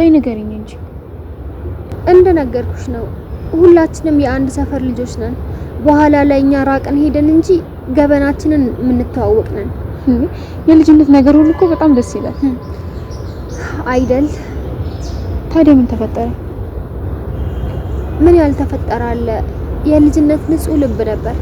በይ ንገሪኝ እንጂ። እንደነገርኩሽ ነው ሁላችንም የአንድ ሰፈር ልጆች ነን። በኋላ ላይ እኛ ራቅን ሄደን እንጂ ገበናችንን የምንተዋወቅ ነን። የልጅነት ነገር ሁሉ እኮ በጣም ደስ ይላል አይደል? ታዲያ ምን ተፈጠረ? ምን ያልተፈጠረ አለ? የልጅነት ንጹህ ልብ ነበር።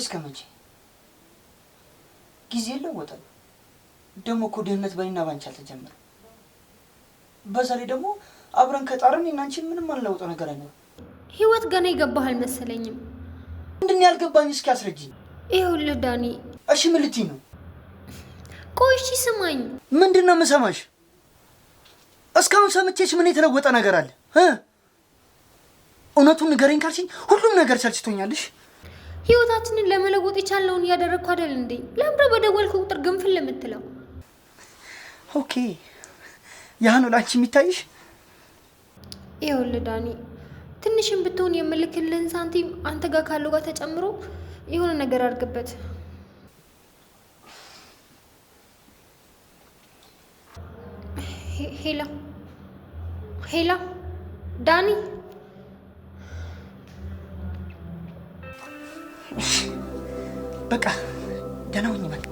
እስከመቼ ጊዜ ለወጣው ደሞ እኮ ድህነት ባይና ባንቺ አልተጀመረም። በዛ ላይ ደግሞ አብረን ከጣረን እናንቺ ምንም አልለውጠው ነገር አይኖር። ህይወት ገና ይገባህ አልመሰለኝም። ምንድን ያልገባኝ እስኪ አስረጂኝ። ይኸውልህ ዳኒ። እሺ ምን ልትይ ነው? ቆይ እሺ ስማኝ። ምንድነው የምሰማሽ? እስካሁን ሰምቼሽ ምን የተለወጠ ነገር አለ? እውነቱን ንገረኝ ካልሽኝ ሁሉም ነገር ሰልችቶኛልሽ። ህይወታችንን ለመለወጥ የቻለውን እያደረግኩ አይደል እንዴ? ለምንድነው በደወልኩ ቁጥር ግንፍል ለምትለው? ኦኬ ያ ነው ላንቺ የሚታይሽ? ይኸውልህ ዳኒ፣ ትንሽም ብትሆን የምልክልህን ሳንቲም አንተ ጋር ካለው ጋር ተጨምሮ የሆነ ነገር አድርግበት። ሄላ ሄላ፣ ዳኒ በቃ ደህና ሁኚ በቃ።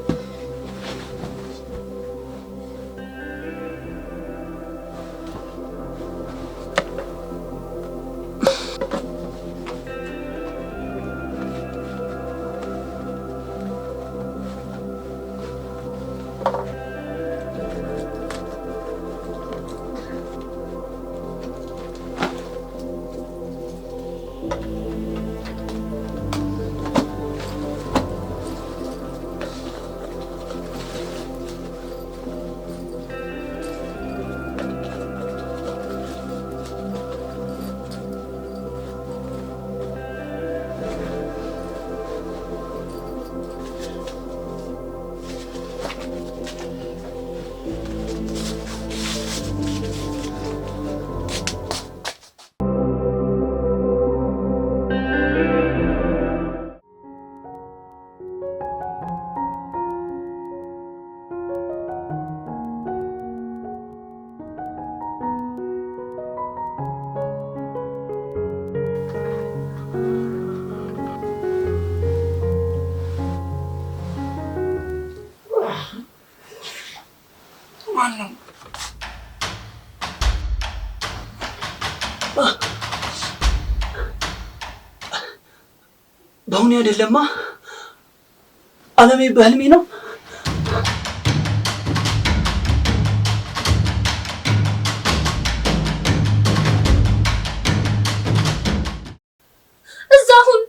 በአሁኑ አይደለማ አለሜ በህልሜ ነው። እዛሁን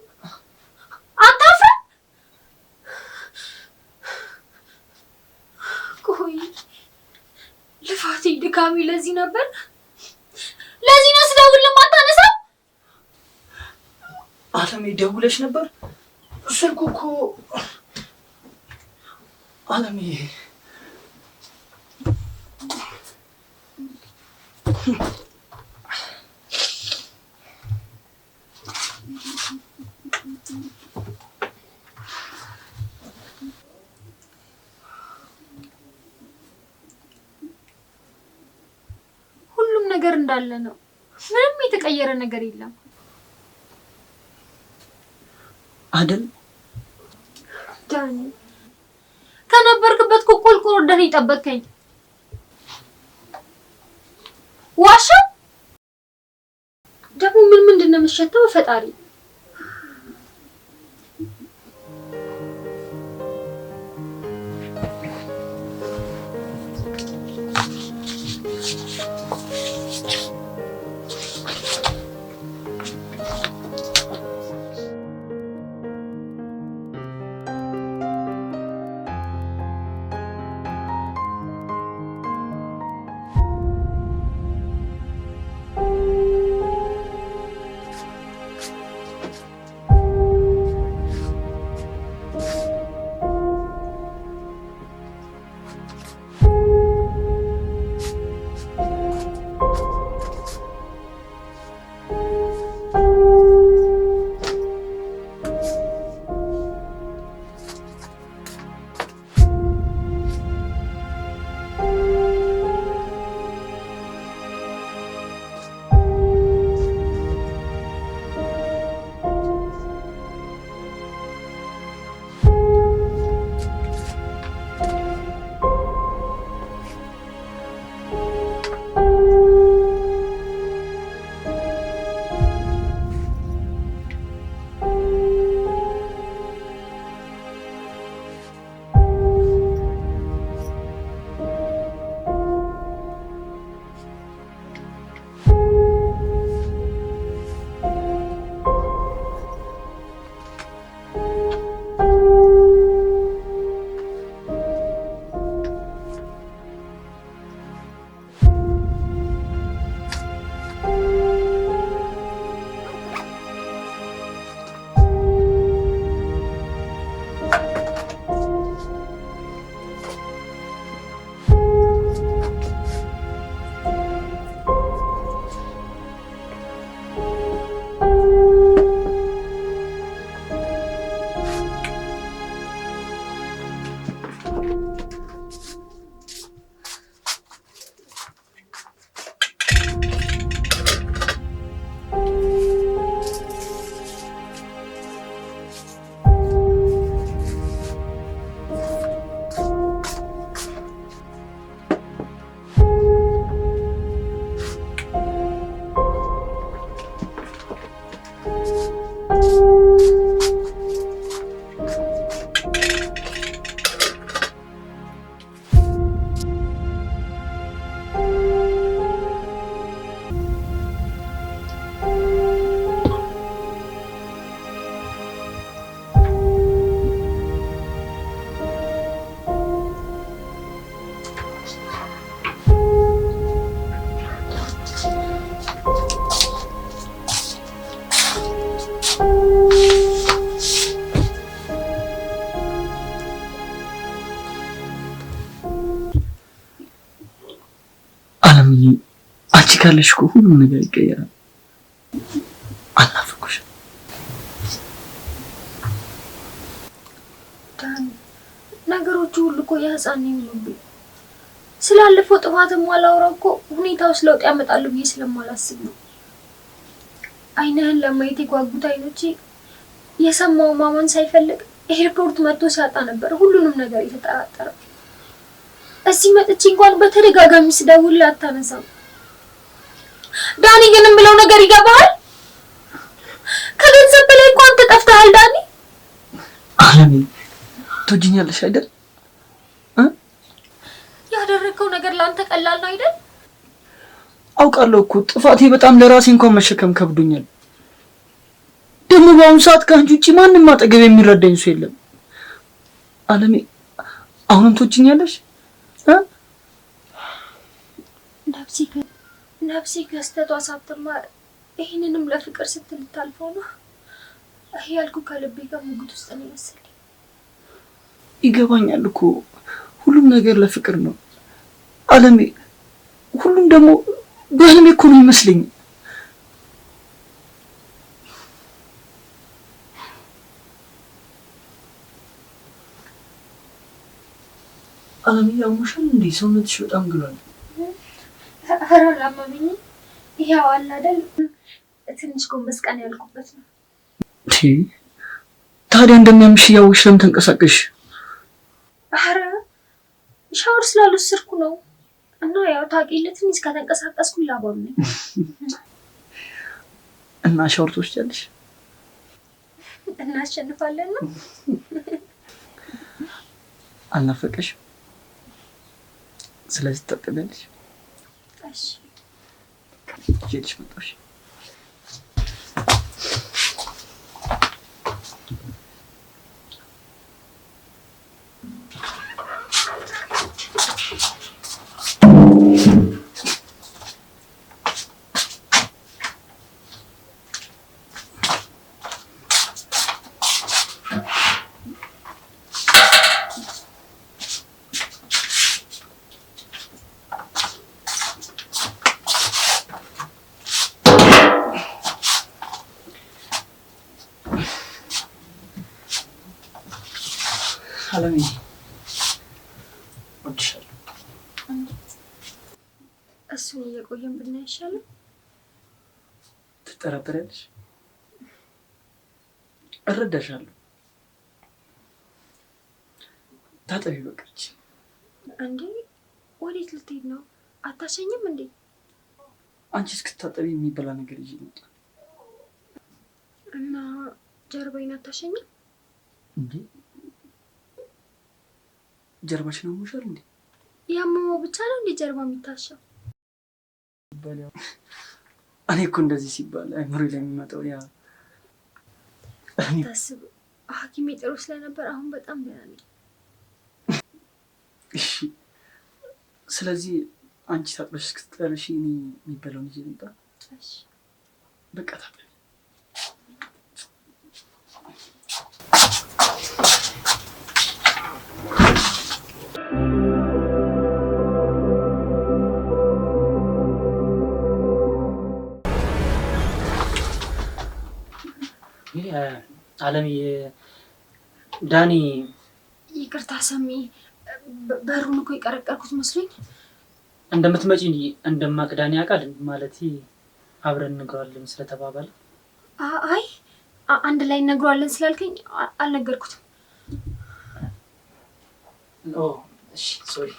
አታፍረ ቆይ ልፋቴ ድካሜ ለዚህ ነበር። አለሜ ደውለሽ ነበር? ስልኩ እኮ አለሜ ሁሉም ነገር እንዳለ ነው። ምንም የተቀየረ ነገር የለም አይደል? ዳኒ ከነበርክበት ቁልቁል ወደኔ ጠበቀኝ። ዋሻ ደግሞ ምንድነው የምትሸተው? ፈጣሪ አንቺ ካለሽ እኮ ሁሉም ነገር ይቀየራል። አልናፈኩሽም? ዳኒ ነገሮቹ ሁሉ እኮ የህፃን ነው። ስላለፈው ጥፋትም አላወራው እኮ ሁኔታውስ ለውጥ ያመጣሉ ብዬ ስለማላስብ ነው። አይነህን ለማየት የጓጉት አይኖቼ የሰማው ማመን ሳይፈልግ ኤርፖርት መጥቶ ሲያጣ ነበር ሁሉንም ነገር የተጠራጠረ። እዚህ መጥቼ እንኳን በተደጋጋሚ ስደውል አታነሳም። ዳኒ ግን የምለው ነገር ይገባሃል? ከገንዘብ በላይ እንኳን ተጠፍተሃል ዳኒ። አለሜ ትወጂኛለሽ አይደል? ያደረከው ነገር ላንተ ቀላል ነው አይደል? አውቃለሁ እኮ ጥፋቴ በጣም ለራሴ እንኳን መሸከም ከብዶኛል። ደግሞ በአሁኑ ሰዓት ከአንቺ ውጪ ማንም አጠገብ የሚረዳኝ ሰው የለም። አለሜ አሁንም ትወጂኛለሽ? ነፍሴ ከስተቷ ሳትማር ይህንንም ለፍቅር ስትል ታልፈው ነው። ይሄ ያልኩ ከልቤ ጋር ሙግት ውስጥ ነው መሰለኝ። ይገባኛል እኮ ሁሉም ነገር ለፍቅር ነው አለሜ። ሁሉም ደግሞ በህልሜ እኮ ነው ይመስለኝ። አለሜ ያሙሻል እንዴ? ሰውነትሽ በጣም ግሏል። ኧረ አላመመኝም። ይሄው አለ አይደል ትንሽ ጎንበስ ቀን ያልኩበት ነው። ታዲያ እንደሚያምሽ እያወቅሽ ለምን ተንቀሳቀሽ? ኧረ ሻወር ስላልወሰድኩ ነው። እና ያው ታውቂለት ትንሽ ከተንቀሳቀስኩ ላባም ነኝ። እና ሻወር ትወስጃለሽ? እናሸንፋለን ነው። አልናፈቀሽም? ስለዚህ ትጠቀሚያለሽ? እሺ ጄልሽ መጣሽ። አለሜ ወድሻለሁ። እሱን እየቆየን ብናይ ይሻላል። ትጠራጠሪያለሽ? እረዳሻለሁ። ታጠቢ በቃች። እንዴ ወዴት ልትሄድ ነው? አታሸኝም እንዴ? አንቺ እስክታጠቢ የሚበላ ነገር ይዤ ልምጣ። እና ጀርባዬን አታሸኝም እንዴ? ጀርባሽን አሞሻል እንዴ? ያመመው ብቻ ነው እንዴ ጀርባ የሚታሸው? እኔ እኮ እንደዚህ ሲባል አይምሮ ላይ የሚመጣው ያ ታስብ። ሐኪሜ ጥሩ ስለነበር አሁን በጣም ደህና ነኝ። እሺ ስለዚህ አንቺ ታጥበሽ እስክትጨርሺ እኔ የሚበላውን ይዤ ልምጣ። እሺ በቃ ታጥቢ። አለምዬ ዳኒ ይቅርታ ሰሚ፣ በሩን እኮ የቀረቀርኩት መስሎኝ። እንደምትመጪ እንደማቅ ዳኒ ያውቃል ማለት አብረን እንነግረዋለን ስለተባባለ። አይ አንድ ላይ እንነግረዋለን ስላልከኝ አልነገርኩትም። ኦ እሺ ሶሪ።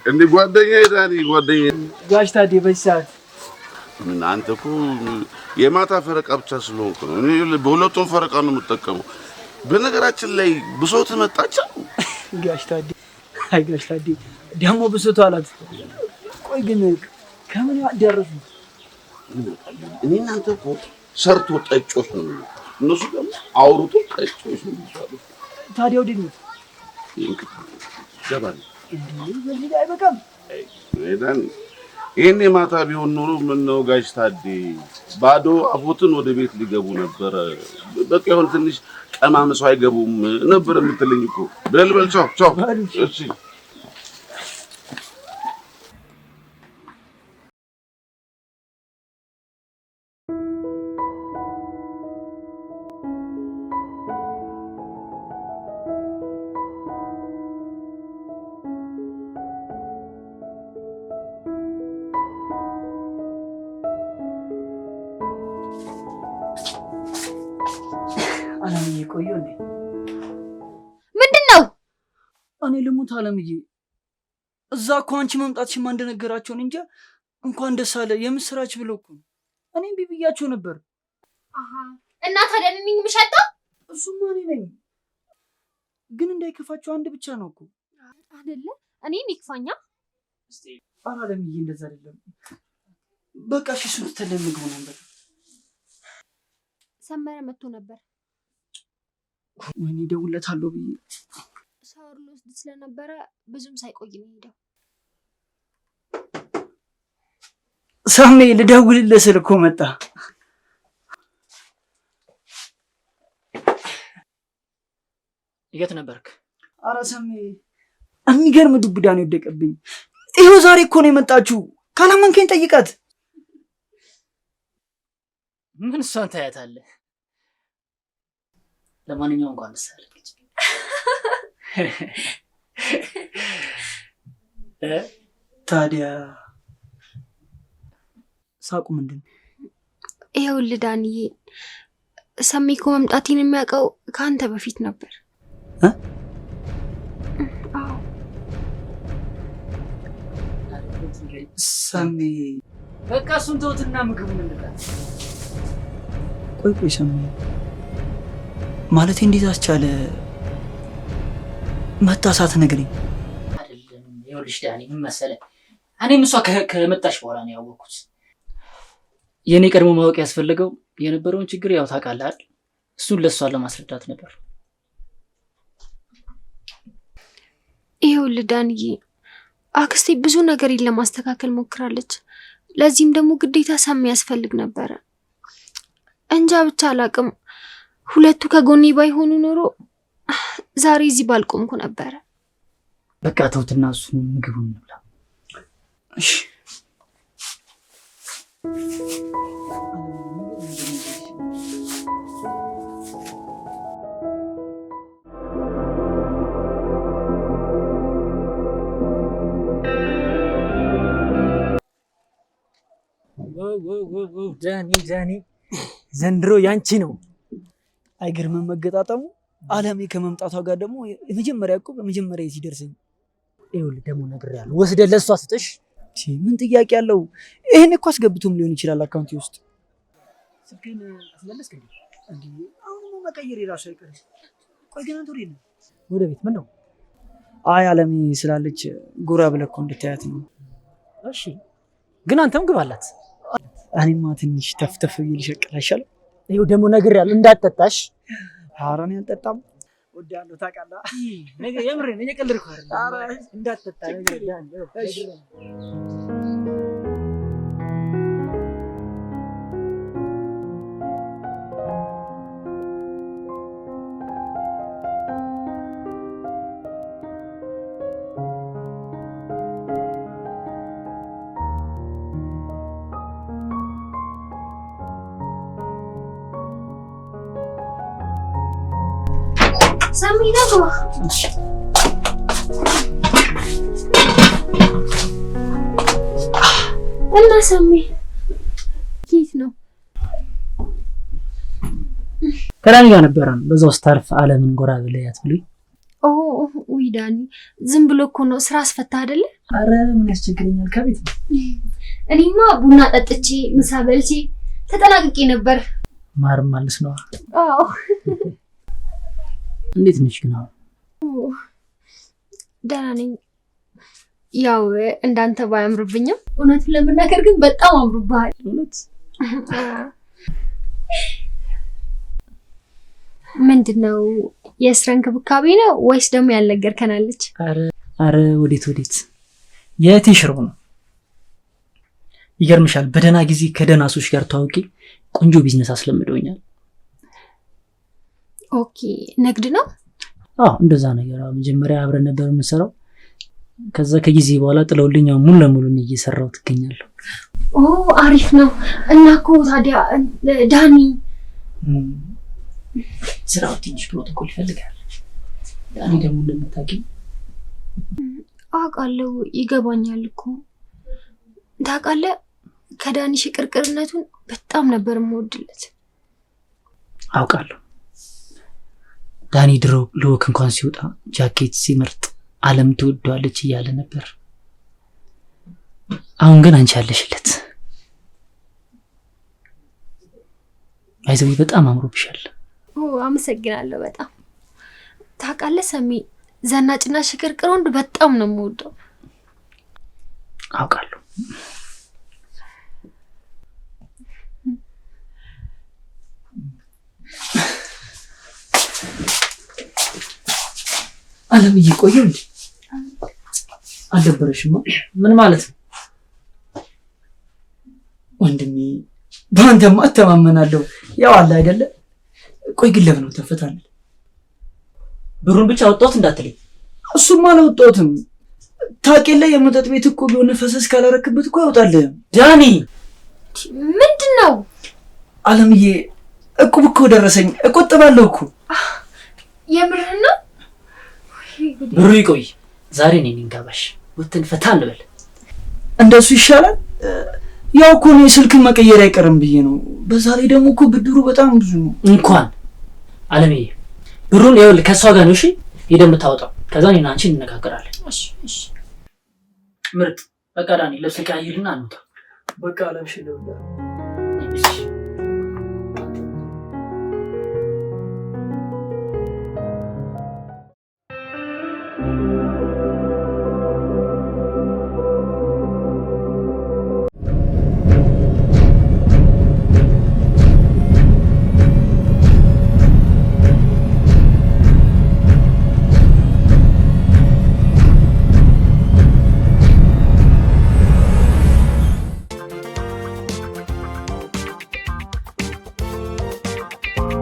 እንዴ ጓደኛዬ ዳኒ ጓደኛዬ ጋሽ ታዴ በዚህ ሰዓት እናንተ እኮ የማታ ፈረቃ ብቻ ስለሆንኩ ነው። እኔ በሁለቱም ፈረቃ ነው የምጠቀመው። በነገራችን ላይ ብሶት መጣች ጋሽ ታዴ። አይ ጋሽ ታዴ ደግሞ ብሶት አላት። ቆይ ግን ከምን ያደረሱ? እኔ እናንተ እኮ ሰርቶ ጠጮች ነው፣ እነሱ ደግሞ አውሩቶ ጠጮች ነው። ታዲያ ወዴት ነው? ገባል በዚህ ላይ አይበቃም። ይሄኔ ማታ ቢሆን ኖሮ ምነው ጋሽ ታዴ ባዶ አፎትን ወደ ቤት ሊገቡ ነበር። በቃ ይሁን ትንሽ ቀማምሰው አይገቡም ነበር የምትለኝ እኮ። በልበል ቻው ቻው። እሺ አለምዬ ቆየሁ እንዴ? ምንድነው? እኔ ልሙት አለምዬ። እዛ እኮ አንቺ መምጣትሽማ እንደነገራቸውን እንጂ እንኳን ደስ አለ የምስራች ብሎ እኮ እኔም ቢብያቸው ነበር። አሃ እና ታዲያ እኔን የምሸጠው? እሱማ እኔ ነኝ፣ ግን እንዳይከፋቸው አንድ ብቻ ነው እኮ አይደለ? እኔን ይክፋኛ። ኧረ አለምዬ እንደዛ አይደለም። በቃ እሺ እሱን ትተን ምግቡ ነበር። ሰመረ መጥቶ ነበር። ወይኔ እደውልለታለሁ ብዬ ሻወር ልወስድ ስለነበረ ብዙም ሳይቆይ ነው ሄደው። ሳሜ ልደውልልህ ስል እኮ መጣ። የት ነበርክ? ኧረ ሳሜ የሚገርም ዱብዳ ነው የወደቀብኝ። ይኸው ዛሬ እኮ ነው የመጣችሁ። ካላመንከኝ ጠይቃት። ምን እሷን ታያታለህ? ለማንኛውም እንኳን ደስ አለህ። ታዲያ ሳቁ ምንድን ነው? ይኸውልህ ዳንዬ፣ ሰሚ እኮ መምጣቴን የሚያውቀው ከአንተ በፊት ነበር። አዎ ሰሚ፣ በቃ እሱን ተውትና ምግቡን እንብላ። ቆይ ሰሚ፣ ማለት እንዴት አስቻለ መታሳት ነገርኝ? አይደለም ይኸውልሽ ዳኒ፣ ምን መሰለህ፣ እኔም እሷ ከመጣሽ በኋላ ነው ያወቅኩት። የኔ ቀድሞ ማወቅ ያስፈልገው የነበረውን ችግር ያው ታውቃለህ አይደል? እሱን ለሷ ለማስረዳት ነበር። ይኸውልህ ዳንዬ፣ አክስቴ ብዙ ነገር ለማስተካከል ሞክራለች። ለዚህም ደግሞ ግዴታ ሰሚ ያስፈልግ ነበረ። እንጃ ብቻ አላቅም። ሁለቱ ከጎኔ ባይሆኑ ኖሮ ዛሬ እዚህ ባልቆምኩ ነበረ። በቃ ተውትና እሱን ምግቡን እንብላ። እሺ ጃኒ ዘንድሮ ያንቺ ነው። አይገርምም መገጣጠሙ? አለሜ ከመምጣቷ ጋር ደግሞ የመጀመሪያ እኮ በመጀመሪያ ሲደርሰኝ ይኸውልህ ደግሞ ነግሬሃለሁ፣ ወስደህ ለእሷ ስጥሽ። ምን ጥያቄ አለው? ይሄን እኮ አስገብቶም ሊሆን ይችላል አካውንቴ ውስጥ። ስልክህን አስመለስክ እንዴ? አሁን መቀየር የራሱ አይቀርም። ቆይ ግን አንተ ወዴት ነው? ወደ ቤት። ምን ነው? አይ አለሜ ስላለች ጎራ ብለህ እኮ እንድታያት ነው። እሺ ግን አንተም ግብ አላት። እኔማ ትንሽ ተፍተፍ ብዬ ልሸቅል አይሻልም? ይኸው ደግሞ ነግሬሃለሁ እንዳትጠጣሽ። ኧረ እኔ አልጠጣም። ወዳለሁ ታውቃለህ። የምሬን እየቀለድኩ አይደል? እንዳትጠጣ ነግሬሃለሁ። እሺ ሰሚ ደግሞ እና ሰሚ የት ነው? ከዳኒ ጋር ነበረ። በዛው ስታርፍ አለምን ጎራ ብለያት ብሎኝ። ውይ ዳኒ፣ ዝም ብሎ እኮ ነው። ስራ አስፈታ አይደለ? አረ ምን ያስቸግረኛል፣ ከቤት ነው። እኔማ ቡና ጠጥቼ ምሳ በልቼ ተጠናቅቄ ነበር። ማርም ማለት ነው። አዎ እንዴት ነሽ ግን? ደህና ነኝ። ያው እንዳንተ ባያምርብኝም እውነቱን ለመናገር ግን በጣም አምሮብሃል። እውነት? ምንድነው የስራ እንክብካቤ ነው ወይስ ደግሞ ያልነገርከን አለች? አረ ወዴት የእህቴ ሽሮ ነው። ይገርምሻል፣ በደህና ጊዜ ከደህና ሰዎች ጋር ተዋውቂ ቆንጆ ቢዝነስ አስለምዶኛል። ኦኬ፣ ንግድ ነው? አዎ እንደዛ ነገር። መጀመሪያ አብረን ነበር የምንሰራው። ከዛ ከጊዜ በኋላ ጥለውልኝ ሙሉ ለሙሉ እየሰራው ትገኛለሁ። አሪፍ ነው። እና እኮ ታዲያ ዳኒ ስራው ትንሽ ፕሮቶኮል ይፈልጋል። ዳኒ ደግሞ እንደምታውቂው አውቃለሁ፣ ይገባኛል እኮ ታውቃለህ። ከዳኒ ሽቅርቅርነቱን በጣም ነበር የምወድለት። አውቃለሁ። ዳኒ ድሮ ልወክ እንኳን ሲወጣ ጃኬት ሲመርጥ አለም ትወደዋለች እያለ ነበር። አሁን ግን አንቺ አለሽለት። አይዘው በጣም አምሮብሻል። አመሰግናለሁ በጣም። ታውቃለህ ሰሚ፣ ዘናጭና ሽቅርቅር ወንድ በጣም ነው የምወደው። አውቃለሁ። አለምዬ ቆየሁ እንዴ? አልደበረሽማ? ምን ማለት ነው ወንድሜ? በአንተማ እተማመናለሁ። ያው አለ አይደለ? ቆይ ግን ለምን ነው ተፈታን? ብሩን ብቻ አወጣሁት እንዳትለኝ። እሱማ አላወጣሁትም። ታውቂለ የመጠጥ ቤት እኮ ቢሆን ፈሰስ ካላረክበት እኮ አይወጣልህም። ዳኒ ምንድን ነው? አለምዬ እቁብ እኮ ደረሰኝ። እቆጥባለሁ እኮ። የምርህን ነው? ብሩ ይቆይ። ዛሬ ነኝ እንጋባሽ ወተን ፈታ እንበል። እንደሱ ይሻላል። ያው እኮ ነው ስልክን መቀየር አይቀርም ብዬ ነው። በዛ ላይ ደግሞ እኮ ብድሩ በጣም ብዙ ነው። እንኳን አለምዬ ብሩን ይኸውልህ ከሷ ጋር ነው እሺ ሄደህ የምታወጣው። ከዛ እኔና አንቺ እንነጋገራለን። እሺ እሺ ምርጥ። በቃ ዳኒ ልብስ ቀያይርና አንተ በቃ ለብሽ ነው